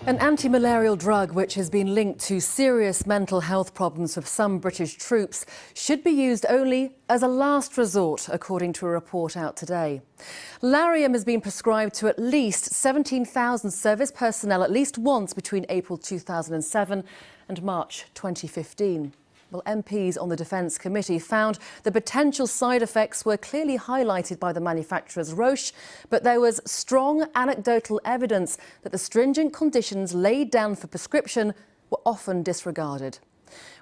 An anti-malarial drug which has been linked to serious mental health problems for some British troops should be used only as a last resort, according to a report out today. Lariam has been prescribed to at least 17,000 service personnel at least once between April 2007 and March 2015. Well, MPs on the Defence Committee found the potential side effects were clearly highlighted by the manufacturers Roche, but there was strong anecdotal evidence that the stringent conditions laid down for prescription were often disregarded.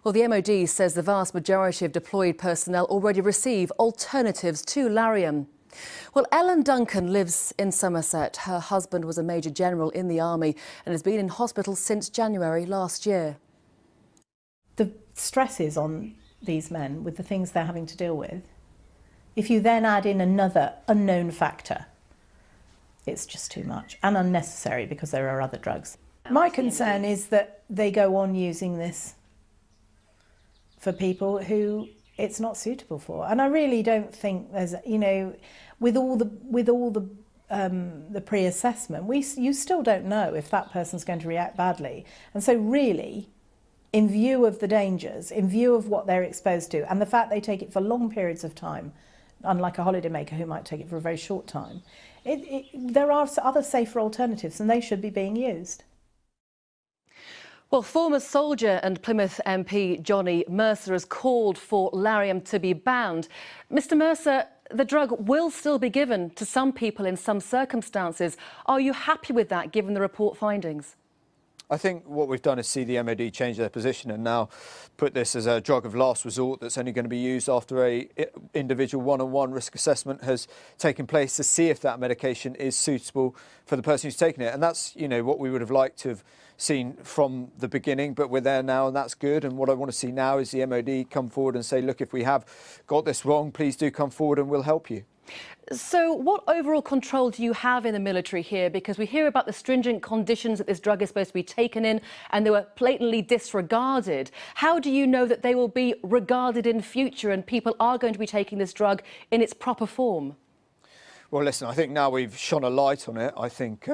Well, the MOD says the vast majority of deployed personnel already receive alternatives to Lariam. Well, Ellen Duncan lives in Somerset. Her husband was a Major General in the Army and has been in hospital since January last year. The stresses on these men with the things they're having to deal with, if you then add in another unknown factor, it's just too much and unnecessary because there are other drugs. My concern is that they go on using this for people who it's not suitable for, and I really don't think there's, you know, with all the pre-assessment, you still don't know if that person's going to react badly, and so really, in view of the dangers, in view of what they're exposed to, and the fact they take it for long periods of time, unlike a holidaymaker who might take it for a very short time, there are other safer alternatives and they should be being used. Well, former soldier and Plymouth MP Johnny Mercer has called for Lariam to be banned. Mr. Mercer, the drug will still be given to some people in some circumstances. Are you happy with that, given the report findings? I think what we've done is see the MOD change their position and now put this as a drug of last resort that's only going to be used after a individual one-on-one risk assessment has taken place to see if that medication is suitable for the person who's taking it. And that's, you know, what we would have liked to have seen from the beginning, but we're there now and that's good. And what I want to see now is the MOD come forward and say, look, if we have got this wrong, please do come forward and we'll help you. So what overall control do you have in the military here? Because we hear about the stringent conditions that this drug is supposed to be taken in and they were blatantly disregarded. How do you know that they will be regarded in future and people are going to be taking this drug in its proper form? Well, listen, I think now we've shone a light on it. I think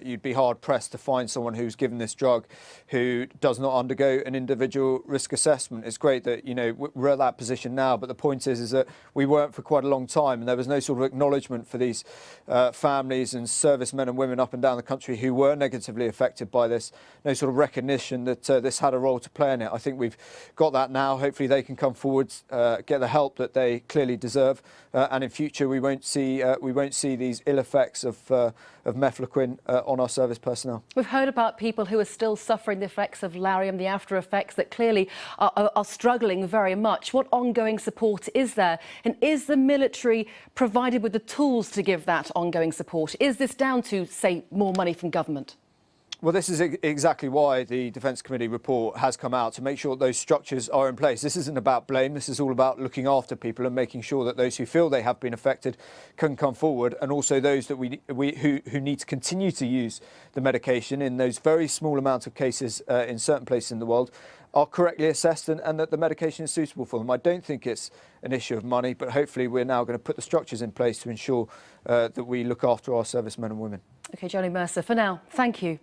you'd be hard-pressed to find someone who's given this drug who does not undergo an individual risk assessment. It's great that, you know, we're at that position now, but the point is that we weren't for quite a long time, and there was no sort of acknowledgement for these families and servicemen and women up and down the country who were negatively affected by this. No sort of recognition that this had a role to play in it. I think we've got that now. Hopefully they can come forward, get the help that they clearly deserve, and in future we won't see these ill effects of mefloquine on our service personnel. We've heard about people who are still suffering the effects of Lariam, the after effects that clearly are struggling very much. What ongoing support is there? And is the military provided with the tools to give that ongoing support? Is this down to, say, more money from government? Well, this is exactly why the Defence Committee report has come out, to make sure that those structures are in place. This isn't about blame. This is all about looking after people and making sure that those who feel they have been affected can come forward, and also those that who need to continue to use the medication in those very small amounts of cases in certain places in the world are correctly assessed and that the medication is suitable for them. I don't think it's an issue of money, but hopefully we're now going to put the structures in place to ensure that we look after our servicemen and women. OK, Johnny Mercer, for now, thank you.